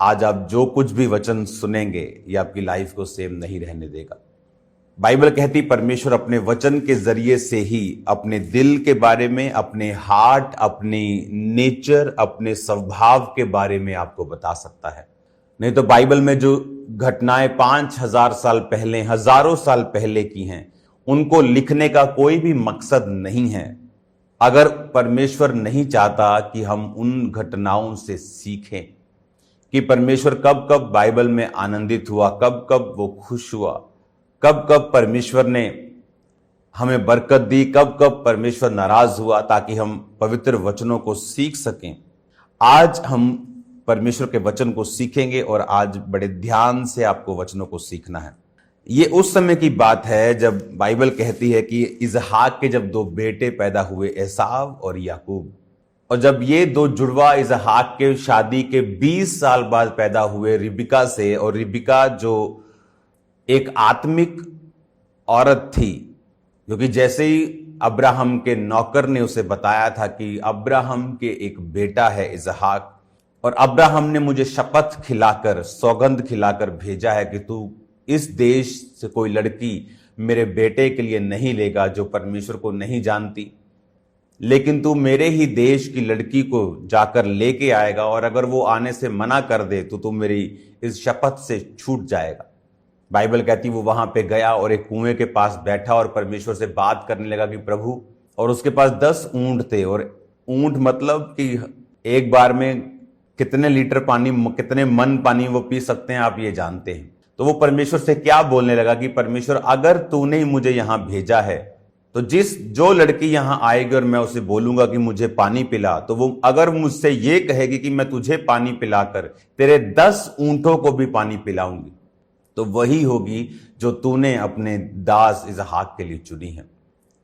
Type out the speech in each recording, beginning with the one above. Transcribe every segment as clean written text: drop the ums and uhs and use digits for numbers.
आज आप जो कुछ भी वचन सुनेंगे ये आपकी लाइफ को सेम नहीं रहने देगा। बाइबल कहती परमेश्वर अपने वचन के जरिए से ही अपने दिल के बारे में, अपने हार्ट, अपनी नेचर, अपने स्वभाव के बारे में आपको बता सकता है। नहीं तो बाइबल में जो घटनाएं 5000 साल पहले, हजारों साल पहले की हैं, उनको लिखने का कोई भी मकसद नहीं है अगर परमेश्वर नहीं चाहता कि हम उन घटनाओं से सीखें कि परमेश्वर कब कब बाइबल में आनंदित हुआ, कब कब वो खुश हुआ, कब कब परमेश्वर ने हमें बरकत दी, कब कब परमेश्वर नाराज हुआ, ताकि हम पवित्र वचनों को सीख सकें। आज हम परमेश्वर के वचन को सीखेंगे और आज बड़े ध्यान से आपको वचनों को सीखना है। ये उस समय की बात है जब बाइबल कहती है कि इसहाक के जब दो बेटे पैदा हुए, एसाव और याकूब, और जब ये दो जुड़वा इसहाक के शादी के 20 साल बाद पैदा हुए रिबिका से, और रिबिका जो एक आत्मिक औरत थी, क्योंकि जैसे ही अब्राहम के नौकर ने उसे बताया था कि अब्राहम के एक बेटा है इसहाक, और अब्राहम ने मुझे शपथ खिलाकर, सौगंध खिलाकर भेजा है कि तू इस देश से कोई लड़की मेरे बेटे के लिए नहीं लेगा जो परमेश्वर को नहीं जानती, लेकिन तू मेरे ही देश की लड़की को जाकर लेके आएगा, और अगर वो आने से मना कर दे तो तू मेरी इस शपथ से छूट जाएगा। बाइबल कहती वो वहां पे गया और एक कुएं के पास बैठा और परमेश्वर से बात करने लगा कि प्रभु, और उसके पास 10 ऊंट थे, और ऊंट मतलब कि एक बार में कितने लीटर पानी, कितने मन पानी वो पी सकते हैं आप ये जानते हैं। तो वो परमेश्वर से क्या बोलने लगा कि परमेश्वर, अगर तूने ही मुझे यहां भेजा है तो जो लड़की यहां आएगी और मैं उसे बोलूंगा कि मुझे पानी पिला, तो वो अगर मुझसे ये कहेगी कि मैं तुझे पानी पिलाकर तेरे 10 ऊंटों को भी पानी पिलाऊंगी, तो वही होगी जो तूने अपने दास इसहाक के लिए चुनी है।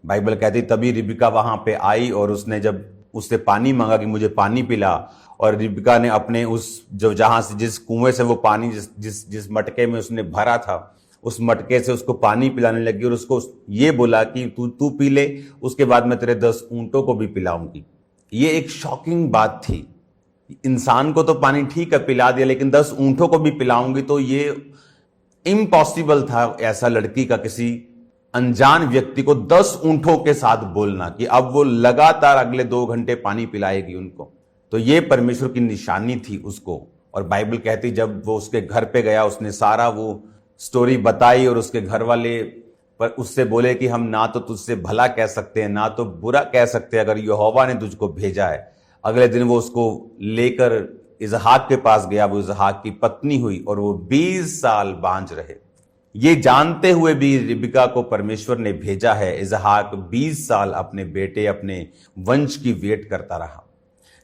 बाइबल कहती तभी रिबिका वहां पे आई और उसने जब उससे पानी मांगा कि मुझे पानी पिला, और रिबिका ने अपने उस जो जहां से जिस कुएं से वो पानी जिस मटके में उसने भरा था, उस मटके से उसको पानी पिलाने लगी और उसको ये बोला कि तू पी ले, उसके बाद मैं तेरे 10 ऊंटों को भी पिलाऊंगी। ये एक शॉकिंग बात थी। इंसान को तो पानी ठीक है पिला दिया, लेकिन 10 ऊंटों को भी पिलाऊंगी, तो ये इम्पॉसिबल था ऐसा लड़की का किसी अनजान व्यक्ति को 10 ऊंटों के साथ बोलना कि अब वो लगातार अगले 2 घंटे पानी पिलाएगी उनको। तो ये परमेश्वर की निशानी थी उसको। और बाइबल कहती जब वो उसके घर पे गया, उसने सारा वो स्टोरी बताई और उसके घर वाले पर उससे बोले कि हम ना तो तुझसे भला कह सकते हैं ना तो बुरा कह सकते हैं, अगर यहोवा ने तुझको भेजा है। अगले दिन वो उसको लेकर इसहाक के पास गया, वो इसहाक की पत्नी हुई और वो 20 साल बांझ रहे। ये जानते हुए भी रिबिका को परमेश्वर ने भेजा है। इसहाक 20 साल अपने बेटे, अपने वंश की वेट करता रहा।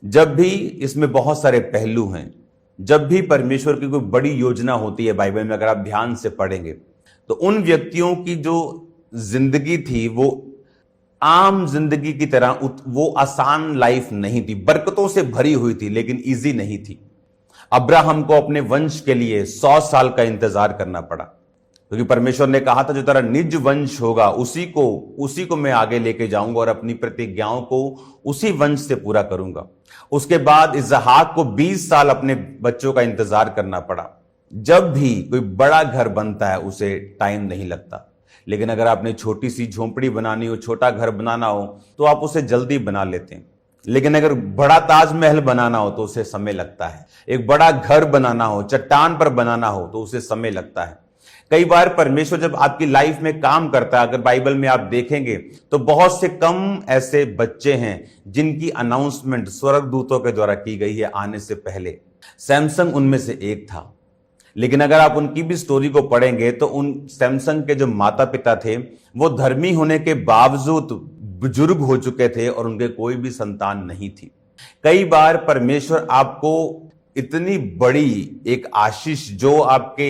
जब भी, इसमें बहुत सारे पहलू हैं, जब भी परमेश्वर की कोई बड़ी योजना होती है बाइबल में, अगर आप ध्यान से पढ़ेंगे तो उन व्यक्तियों की जो जिंदगी थी वो आम जिंदगी की तरह वो आसान लाइफ नहीं थी, बरकतों से भरी हुई थी, लेकिन इजी नहीं थी। अब्राहम को अपने वंश के लिए 100 साल का इंतजार करना पड़ा, क्योंकि परमेश्वर ने कहा था जो तेरा निज वंश होगा उसी को मैं आगे लेके जाऊंगा और अपनी प्रतिज्ञाओं को उसी वंश से पूरा करूंगा। उसके बाद इसहाक को 20 साल अपने बच्चों का इंतजार करना पड़ा। जब भी कोई बड़ा घर बनता है उसे टाइम नहीं लगता, लेकिन अगर आपने छोटी सी झोंपड़ी बनानी हो, छोटा घर बनाना हो, तो आप उसे जल्दी बना लेते हैं। लेकिन अगर बड़ा ताजमहल बनाना हो तो उसे समय लगता है। एक बड़ा घर बनाना हो, चट्टान पर बनाना हो, तो उसे समय लगता है। कई बार परमेश्वर जब आपकी लाइफ में काम करता है, अगर बाइबल में आप देखेंगे तो बहुत से कम ऐसे बच्चे हैं जिनकी अनाउंसमेंट स्वर्गदूतों के द्वारा की गई है आने से पहले। सैमसंग उनमें से एक था। लेकिन अगर आप उनकी भी स्टोरी को पढ़ेंगे तो उन सैमसंग के जो माता पिता थे वो धर्मी होने के बावजूद बुजुर्ग हो चुके थे और उनके कोई भी संतान नहीं थी। कई बार परमेश्वर आपको इतनी बड़ी एक आशीष जो आपके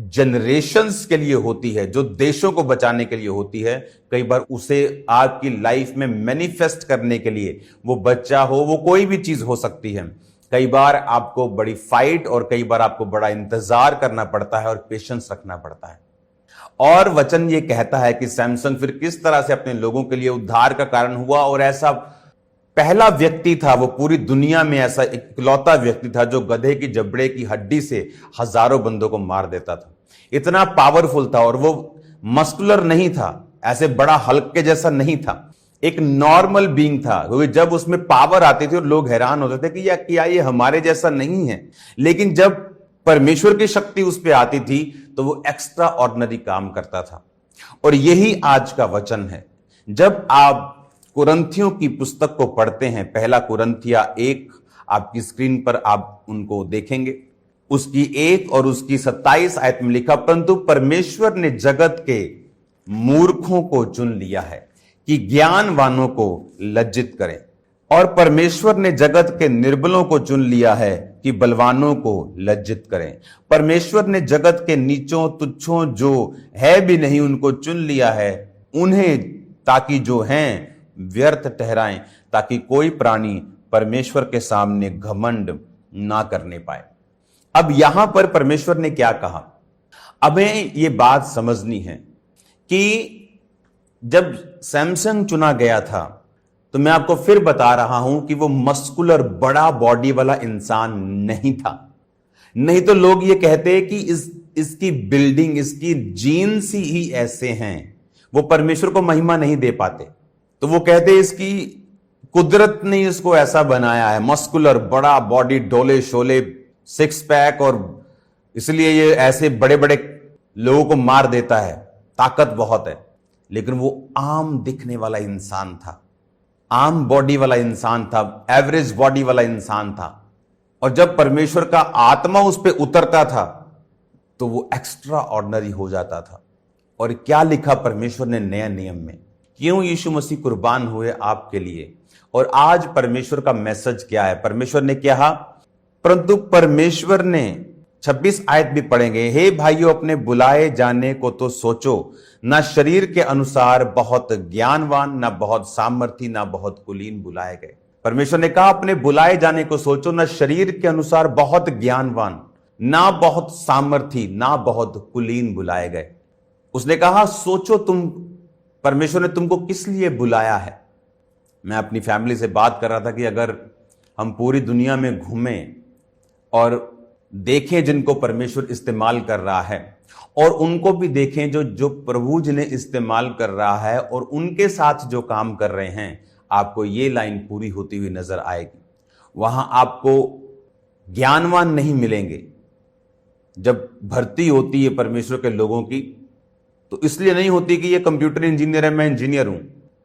जनरेशंस के लिए होती है, जो देशों को बचाने के लिए होती है, कई बार उसे आपकी लाइफ में मैनिफेस्ट करने के लिए, वो बच्चा हो, वो कोई भी चीज हो सकती है, कई बार आपको बड़ी फाइट और कई बार आपको बड़ा इंतजार करना पड़ता है और पेशेंस रखना पड़ता है। और वचन ये कहता है कि सैमसंग फिर किस तरह से अपने लोगों के लिए उद्धार का कारण हुआ और ऐसा पहला व्यक्ति था, वो पूरी दुनिया में ऐसा इकलौता व्यक्ति था जो गधे की जबड़े की हड्डी से हजारों बंदों को मार देता था। इतना पावरफुल था, और वो मस्कुलर नहीं था, ऐसे बड़ा हल्क के जैसा नहीं था, एक नॉर्मल बीइंग था। क्योंकि जब उसमें पावर आती थी और लोग हैरान होते थे कि क्या ये हमारे जैसा नहीं है, लेकिन जब परमेश्वर की शक्ति उस पर आती थी तो वो एक्स्ट्रा ऑर्डिनरी काम करता था। और यही आज का वचन है। जब आप कुरंथियों की पुस्तक को पढ़ते हैं, पहला कुरंथिया 1, आपकी स्क्रीन पर आप उनको देखेंगे, उसकी 1 और उसकी 27 आयत में लिखा, परंतु परमेश्वर ने जगत के मूर्खों को चुन लिया है कि ज्ञानवानों को लज्जित करें, और परमेश्वर ने जगत के निर्बलों को चुन लिया है कि बलवानों को लज्जित करें। परमेश्वर ने जगत के नीचों तुच्छों जो है भी नहीं उनको चुन लिया है, उन्हें ताकि जो हैं व्यर्थ ठहराएं, ताकि कोई प्राणी परमेश्वर के सामने घमंड ना करने पाए। अब यहां पर परमेश्वर ने क्या कहा, हमें यह बात समझनी है कि जब सैमसन चुना गया था, तो मैं आपको फिर बता रहा हूं कि वो मस्कुलर बड़ा बॉडी वाला इंसान नहीं था। नहीं तो लोग ये कहते हैं कि इसकी बिल्डिंग, इसकी जीन्स ही ऐसे हैं, वो परमेश्वर को महिमा नहीं दे पाते। तो वो कहते हैं इसकी कुदरत ने इसको ऐसा बनाया है, मस्कुलर बड़ा बॉडी, डोले शोले, 6 पैक, और इसलिए ये ऐसे बड़े बड़े लोगों को मार देता है, ताकत बहुत है। लेकिन वो आम दिखने वाला इंसान था, आम बॉडी वाला इंसान था, एवरेज बॉडी वाला इंसान था। और जब परमेश्वर का आत्मा उस पर उतरता था तो वो एक्स्ट्रा ऑर्डिनरी हो जाता था। और क्या लिखा परमेश्वर ने नया नियम में, क्यों यीशु मसीह कुर्बान हुए आपके लिए। और आज परमेश्वर का मैसेज क्या है, परमेश्वर ने कहा, परंतु परमेश्वर ने 26 आयत भी पढ़ेंगे, हे भाइयों अपने बुलाए जाने को तो सोचो, ना शरीर के अनुसार बहुत ज्ञानवान, ना बहुत सामर्थी, ना बहुत कुलीन बुलाए गए। परमेश्वर ने कहा अपने बुलाए जाने को सोचो, ना शरीर के अनुसार बहुत ज्ञानवान, ना बहुत सामर्थी, ना बहुत कुलीन बुलाए गए। उसने कहा सोचो तुम, परमेश्वर ने तुमको किस लिए बुलाया है। मैं अपनी फैमिली से बात कर रहा था कि अगर हम पूरी दुनिया में घूमें और देखें जिनको परमेश्वर इस्तेमाल कर रहा है, और उनको भी देखें जो प्रभु जिन्हें इस्तेमाल कर रहा है, और उनके साथ जो काम कर रहे हैं, आपको ये लाइन पूरी होती हुई नजर आएगी। वहां आपको ज्ञानवान नहीं मिलेंगे। जब भर्ती होती है परमेश्वर के लोगों की, तो इसलिए नहीं होती कि ये कंप्यूटर इंजीनियर है, मैं इंजीनियर हूं,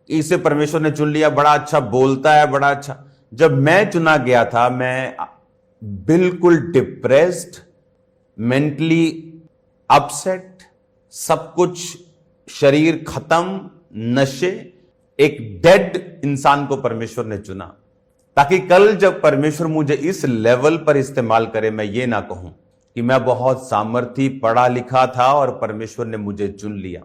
इसे परमेश्वर ने चुन लिया, बड़ा अच्छा बोलता है, बड़ा अच्छा। जब मैं चुना गया था, मैं बिल्कुल डिप्रेस्ड, मेंटली अपसेट, सब कुछ, शरीर खत्म, नशे, एक डेड इंसान को परमेश्वर ने चुना, ताकि कल जब परमेश्वर मुझे इस लेवल पर इस्तेमाल करे, मैं ये ना कहूं कि मैं बहुत सामर्थी पढ़ा लिखा था और परमेश्वर ने मुझे चुन लिया।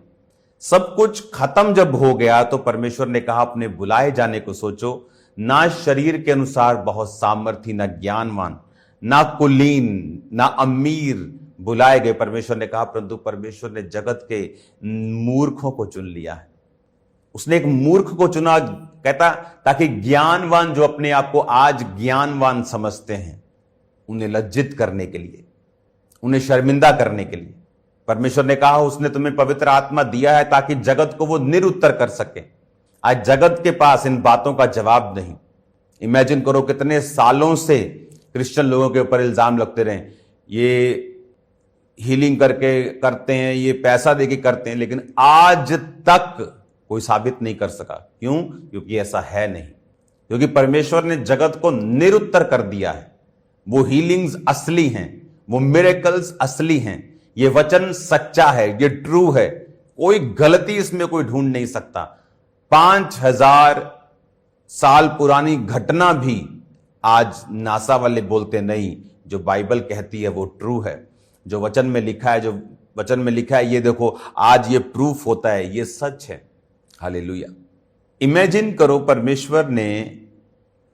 सब कुछ खत्म जब हो गया तो परमेश्वर ने कहा अपने बुलाए जाने को सोचो, ना शरीर के अनुसार बहुत सामर्थी, ना ज्ञानवान, ना कुलीन, ना अमीर बुलाए गए। परमेश्वर ने कहा परंतु परमेश्वर ने जगत के मूर्खों को चुन लिया है। उसने एक मूर्ख को चुना, कहता ताकि ज्ञानवान जो अपने आप को आज ज्ञानवान समझते हैं, उन्हें लज्जित करने के लिए, उन्हें शर्मिंदा करने के लिए। परमेश्वर ने कहा उसने तुम्हें पवित्र आत्मा दिया है ताकि जगत को वो निरुत्तर कर सके। आज जगत के पास इन बातों का जवाब नहीं। इमेजिन करो कितने सालों से क्रिश्चियन लोगों के ऊपर इल्जाम लगते रहे, ये हीलिंग करके करते हैं, ये पैसा देके करते हैं, लेकिन आज तक कोई साबित नहीं कर सका। क्यों? क्योंकि ऐसा है नहीं, क्योंकि परमेश्वर ने जगत को निरुत्तर कर दिया है। वो हीलिंग्स असली हैं, वो मिरेकल्स असली हैं, ये वचन सच्चा है, ये ट्रू है, कोई गलती इसमें कोई ढूंढ नहीं सकता। 5000 साल पुरानी घटना भी आज नासा वाले बोलते नहीं, जो बाइबल कहती है वो ट्रू है। जो वचन में लिखा है, जो वचन में लिखा है, ये देखो आज ये प्रूफ होता है, ये सच है। हालेलुया। इमेजिन करो परमेश्वर ने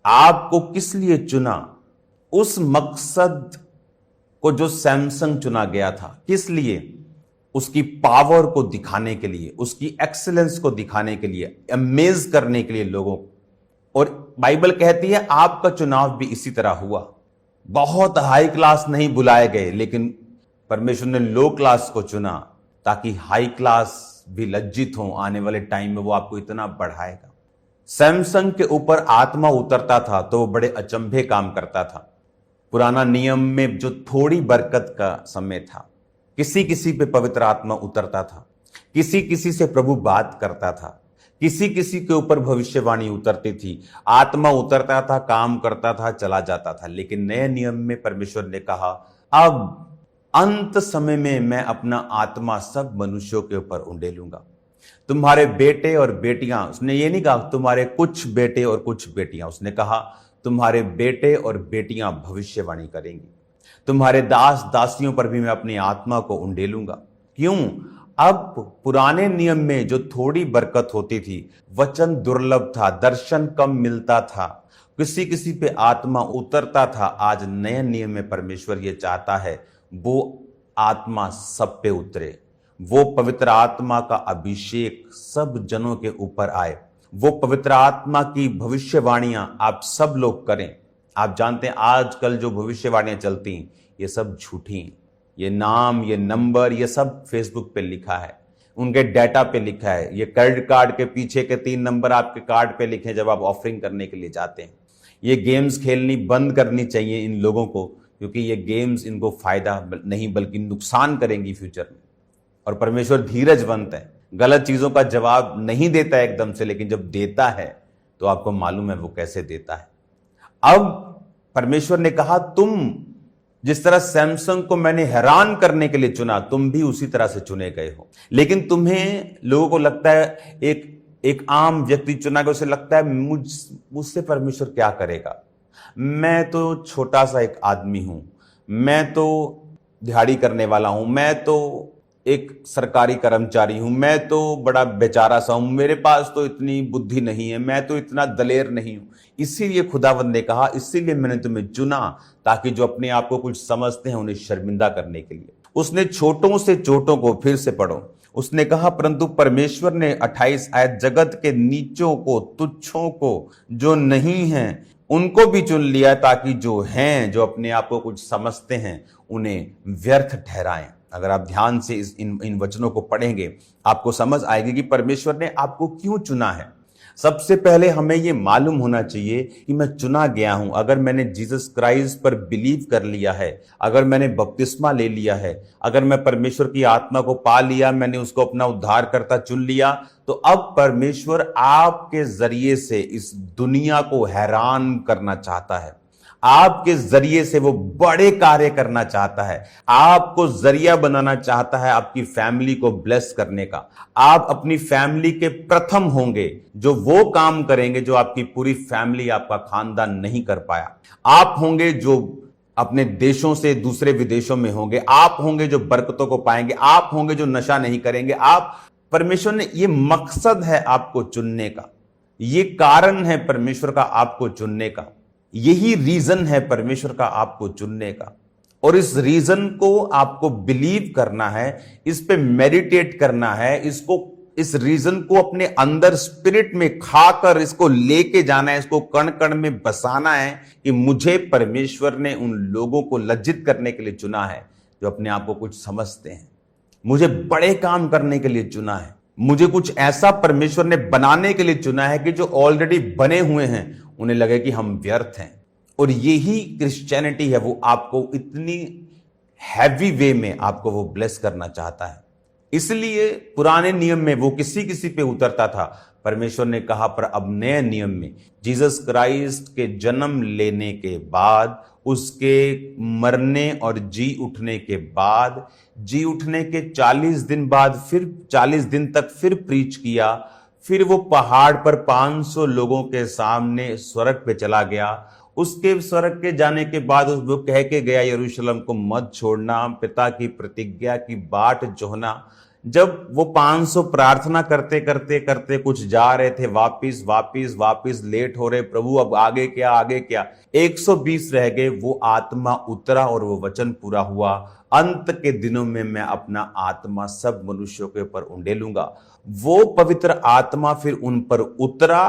आपको किस लिए चुना, उस मकसद को जो सैमसन चुना गया था, किस लिए? उसकी पावर को दिखाने के लिए, उसकी एक्सीलेंस को दिखाने के लिए, अमेज करने के लिए लोगों को। और बाइबल कहती है आपका चुनाव भी इसी तरह हुआ। बहुत हाई क्लास नहीं बुलाए गए, लेकिन परमेश्वर ने लो क्लास को चुना ताकि हाई क्लास भी लज्जित हो। आने वाले टाइम में वो आपको इतना बढ़ाएगा। सैमसंग के ऊपर आत्मा उतरता था तो वो बड़े अचंभे काम करता था। पुराना नियम में जो थोड़ी बरकत का समय था, किसी किसी पे पवित्र आत्मा उतरता था, किसी किसी से प्रभु बात करता था, किसी किसी के ऊपर भविष्यवाणी उतरती थी, आत्मा उतरता था, काम करता था, चला जाता था। लेकिन नए नियम में परमेश्वर ने कहा अब अंत समय में मैं अपना आत्मा सब मनुष्यों के ऊपर उंडेलूंगा। तुम्हारे बेटे और बेटियां, उसने ये नहीं कहा तुम्हारे कुछ बेटे और कुछ बेटियां, उसने कहा तुम्हारे बेटे और बेटियां भविष्यवाणी करेंगी। तुम्हारे दास दासियों पर भी मैं अपनी आत्मा को उंडेलूंगा। क्यों? अब पुराने नियम में जो थोड़ी बरकत होती थी, वचन दुर्लभ था, दर्शन कम मिलता था, किसी किसी पे आत्मा उतरता था। आज नए नियम में परमेश्वर ये चाहता है वो आत्मा सब पे उतरे, वो पवित्र आत्मा का अभिषेक सब जनों के ऊपर आए, वो पवित्र आत्मा की भविष्यवाणियां आप सब लोग करें। आप जानते हैं आजकल जो भविष्यवाणियां चलती हैं ये सब झूठी हैं। ये नाम, ये नंबर, ये सब फेसबुक पे लिखा है, उनके डाटा पे लिखा है। ये क्रेडिट कार्ड के पीछे के 3 नंबर आपके कार्ड पे लिखे जब आप ऑफरिंग करने के लिए जाते हैं। ये गेम्स खेलनी बंद करनी चाहिए इन लोगों को, क्योंकि ये गेम्स इनको फायदा नहीं बल्कि नुकसान करेंगी फ्यूचर में। और परमेश्वर धीरजवंत है, गलत चीजों का जवाब नहीं देता है एकदम से, लेकिन जब देता है तो आपको मालूम है वो कैसे देता है। अब परमेश्वर ने कहा तुम जिस तरह सैमसंग को मैंने हैरान करने के लिए चुना, तुम भी उसी तरह से चुने गए हो। लेकिन तुम्हें लोगों को लगता है एक आम व्यक्ति चुना गया, उसे लगता है मुझसे परमेश्वर क्या करेगा, मैं तो छोटा सा एक आदमी हूं, मैं तो दिहाड़ी करने वाला हूं, मैं तो एक सरकारी कर्मचारी हूं, मैं तो बड़ा बेचारा सा हूं, मेरे पास तो इतनी बुद्धि नहीं है, मैं तो इतना दलेर नहीं हूं। इसीलिए खुदावंद ने कहा इसीलिए मैंने तुम्हें चुना, ताकि जो अपने आप को कुछ समझते हैं उन्हें शर्मिंदा करने के लिए। उसने छोटों से छोटों को, फिर से पढ़ो, उसने कहा परंतु परमेश्वर ने 28 आयत जगत के नीचों को, तुच्छों को, जो नहीं हैं उनको भी चुन लिया, ताकि जो हैं, जो अपने आप को कुछ समझते हैं, उन्हें व्यर्थ ठहराएं। अगर आप ध्यान से इन वचनों को पढ़ेंगे आपको समझ आएगी कि परमेश्वर ने आपको क्यों चुना है। सबसे पहले हमें यह मालूम होना चाहिए कि मैं चुना गया हूं। अगर मैंने जीसस क्राइस्ट पर बिलीव कर लिया है, अगर मैंने बपतिस्मा ले लिया है, अगर मैं परमेश्वर की आत्मा को पा लिया, मैंने उसको अपना उद्धारकर्ता चुन लिया, तो अब परमेश्वर आपके जरिए से इस दुनिया को हैरान करना चाहता है। आपके जरिए से वो बड़े कार्य करना चाहता है, आपको जरिया बनाना चाहता है आपकी फैमिली को ब्लेस करने का। आप अपनी फैमिली के प्रथम होंगे जो वो काम करेंगे जो आपकी पूरी फैमिली, आपका खानदान नहीं कर पाया। आप होंगे जो अपने देशों से दूसरे विदेशों में होंगे, आप होंगे जो बरकतों को पाएंगे, आप होंगे जो नशा नहीं करेंगे। आप, परमेश्वर ने, ये मकसद है आपको चुनने का, ये कारण है परमेश्वर का आपको चुनने का, यही रीजन है परमेश्वर का आपको चुनने का। और इस रीजन को आपको बिलीव करना है, इस पे मेडिटेट करना है, इस रीजन को अपने अंदर स्पिरिट में खाकर इसको लेके जाना है, इसको कण कण में बसाना है कि मुझे परमेश्वर ने उन लोगों को लज्जित करने के लिए चुना है जो अपने आप को कुछ समझते हैं, मुझे बड़े काम करने के लिए चुना है, मुझे कुछ ऐसा परमेश्वर ने बनाने के लिए चुना है कि जो ऑलरेडी बने हुए हैं उन्हें लगे कि हम व्यर्थ हैं। और यही क्रिश्चियनिटी है, वो आपको इतनी हैवी वे में आपको वो ब्लेस करना चाहता है। इसलिए पुराने नियम में वो किसी किसी पे उतरता था, परमेश्वर ने कहा पर अब नए नियम में जीसस क्राइस्ट के जन्म लेने के बाद, उसके मरने और जी उठने के बाद, जी उठने के 40 दिन बाद फिर 40 दिन तक फिर प्रीच किया, फिर वो पहाड़ पर 500 लोगों के सामने स्वर्ग पे चला गया। उसके स्वर्ग के जाने के बाद वो कह के गया यरूशलेम को मत छोड़ना, पिता की प्रतिज्ञा की बाट जोहना। जब वो 500 प्रार्थना करते करते करते कुछ जा रहे थे, वापिस लेट हो रहे, प्रभु अब आगे क्या, आगे क्या, 120 रह गए, वो आत्मा उतरा और वो वचन पूरा हुआ, अंत के दिनों में मैं अपना आत्मा सब मनुष्यों के ऊपर उंडेलूंगा। वो पवित्र आत्मा फिर उन पर उतरा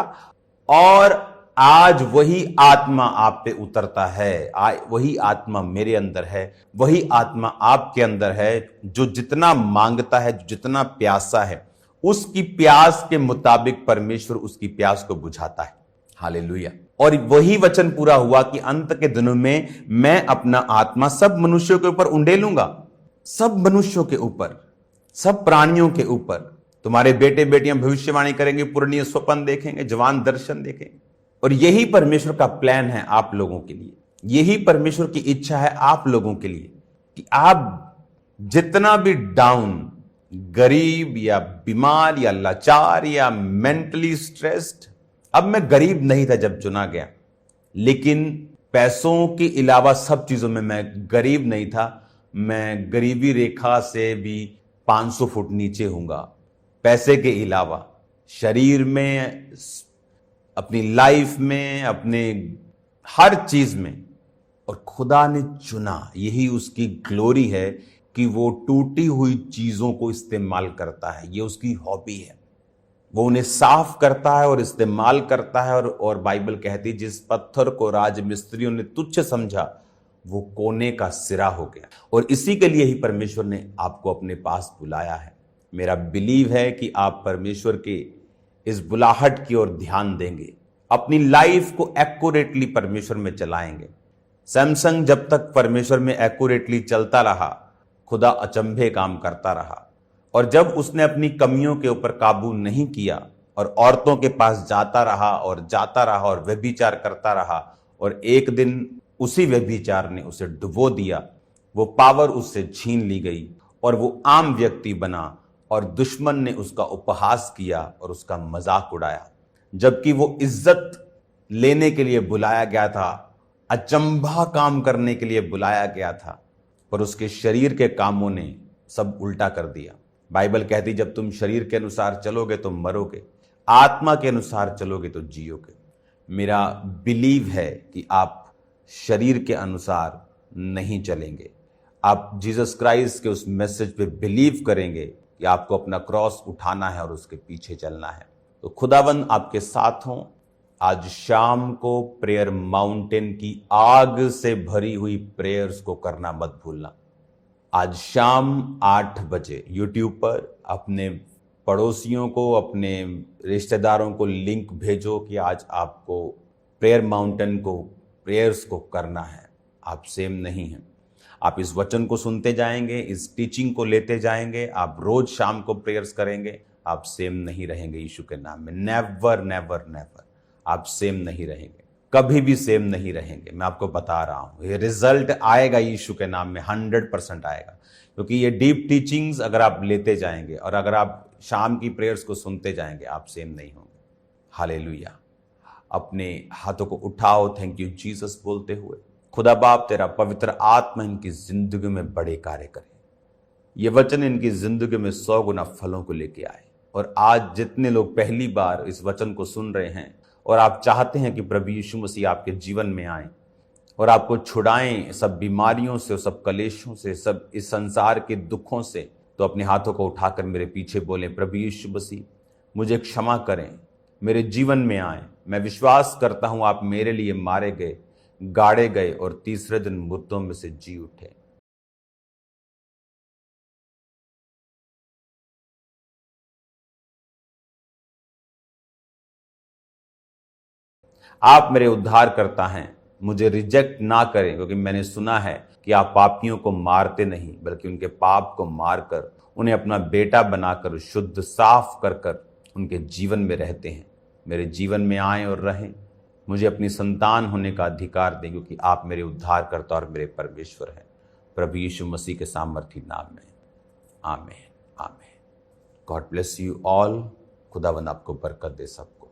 और आज वही आत्मा आप पे उतरता है, वही आत्मा मेरे अंदर है, वही आत्मा आपके अंदर है, जो जितना मांगता है, जो जितना प्यासा है, उसकी प्यास के मुताबिक परमेश्वर उसकी प्यास को बुझाता है। हालेलुया। और वही वचन पूरा हुआ कि अंत के दिनों में मैं अपना आत्मा सब मनुष्यों के ऊपर उंडेलूंगा, सब मनुष्यों के ऊपर, सब प्राणियों के ऊपर। तुम्हारे बेटे बेटियां भविष्यवाणी करेंगे, पूर्णीय स्वप्न देखेंगे, जवान दर्शन देखेंगे। और यही परमेश्वर का प्लान है आप लोगों के लिए, यही परमेश्वर की इच्छा है आप लोगों के लिए कि आप जितना भी डाउन, गरीब या बीमार या लाचार या मेंटली स्ट्रेस्ड, अब मैं गरीब नहीं था जब चुना गया, लेकिन पैसों के अलावा सब चीजों में मैं गरीब नहीं था। मैं गरीबी रेखा से भी 500 फुट नीचे हूंगा। पैसे के अलावा शरीर में, अपनी लाइफ में, अपने हर चीज में। और खुदा ने चुना, यही उसकी ग्लोरी है कि वो टूटी हुई चीजों को इस्तेमाल करता है। ये उसकी हॉबी है, वो उन्हें साफ करता है और इस्तेमाल करता है। और बाइबल कहती है जिस पत्थर को राजमिस्त्रियों ने तुच्छ समझा वो कोने का सिरा हो गया। और इसी के लिए ही परमेश्वर ने आपको अपने पास बुलाया है। मेरा बिलीव है कि आप परमेश्वर के इस बुलाहट की ओर ध्यान देंगे, अपनी लाइफ को एक्यूरेटली परमेश्वर में चलाएंगे। सैमसंग जब तक परमेश्वर में एक्यूरेटली चलता रहा, खुदा अचंभे काम करता रहा। और जब उसने अपनी कमियों के ऊपर काबू नहीं किया और औरतों के पास जाता रहा और व्यभिचार करता रहा, और एक दिन उसी व्यभिचार ने उसे डुबो दिया, वो पावर उससे छीन ली गई और वो आम व्यक्ति बना और दुश्मन ने उसका उपहास किया और उसका मजाक उड़ाया। जबकि वो इज्जत लेने के लिए बुलाया गया था, अचंभा काम करने के लिए बुलाया गया था, पर उसके शरीर के कामों ने सब उल्टा कर दिया। बाइबल कहती जब तुम शरीर के अनुसार चलोगे तो मरोगे, आत्मा के अनुसार चलोगे तो जियोगे। मेरा बिलीव है कि आप शरीर के अनुसार नहीं चलेंगे, आप जीसस क्राइस्ट के उस मैसेज पे बिलीव करेंगे कि आपको अपना क्रॉस उठाना है और उसके पीछे चलना है। तो खुदावंद आपके साथ हों। आज शाम को प्रेयर माउंटेन की आग से भरी हुई प्रेयर्स को करना मत भूलना। आज शाम 8 बजे यूट्यूब पर अपने पड़ोसियों को, अपने रिश्तेदारों को लिंक भेजो कि आज आपको प्रेयर माउंटेन को, प्रेयर्स को करना है। आप सेम नहीं हैं। आप इस वचन को सुनते जाएंगे, इस टीचिंग को लेते जाएंगे, आप रोज शाम को प्रेयर्स करेंगे, आप सेम नहीं रहेंगे। यीशु के नाम में नेवर नेवर नेवर आप सेम नहीं रहेंगे, कभी भी सेम नहीं रहेंगे। मैं आपको बता रहा हूं, ये रिजल्ट आएगा यीशु के नाम में, 100% आएगा। क्योंकि ये डीप टीचिंग्स अगर आप लेते जाएंगे और अगर आप शाम की प्रेयर्स को सुनते जाएंगे, आप सेम नहीं होंगे। हालेलुया। अपने हाथों को उठाओ, थैंक यू जीसस बोलते हुए। खुदा बाप, तेरा पवित्र आत्मा इनकी जिंदगी में बड़े कार्य करे। ये वचन इनकी जिंदगी में 100 गुना फलों को लेके आए। और आज जितने लोग पहली बार इस वचन को सुन रहे हैं और आप चाहते हैं कि प्रभु यीशु मसीह आपके जीवन में आए और आपको छुड़ाएं सब बीमारियों से, सब कलेशों से, सब इस संसार के दुखों से, तो अपने हाथों को उठाकर मेरे पीछे बोलें, प्रभु यीशु मसीह मुझे क्षमा करें, मेरे जीवन में आए। मैं विश्वास करता हूं आप मेरे लिए मारे गए, गाड़े गए और तीसरे दिन मुर्दों में से जी उठे। आप मेरे उद्धार करता हैं, मुझे रिजेक्ट ना करें, क्योंकि मैंने सुना है कि आप पापियों को मारते नहीं बल्कि उनके पाप को मारकर उन्हें अपना बेटा बनाकर शुद्ध साफ कर कर उनके जीवन में रहते हैं। मेरे जीवन में आए और रहें, मुझे अपनी संतान होने का अधिकार दें, क्योंकि आप मेरे उद्धारकर्ता और मेरे परमेश्वर हैं। प्रभु यीशु मसीह के सामर्थी नाम में आमीन आमीन। God bless you all. खुदावंद आपको बरकत दे सबको।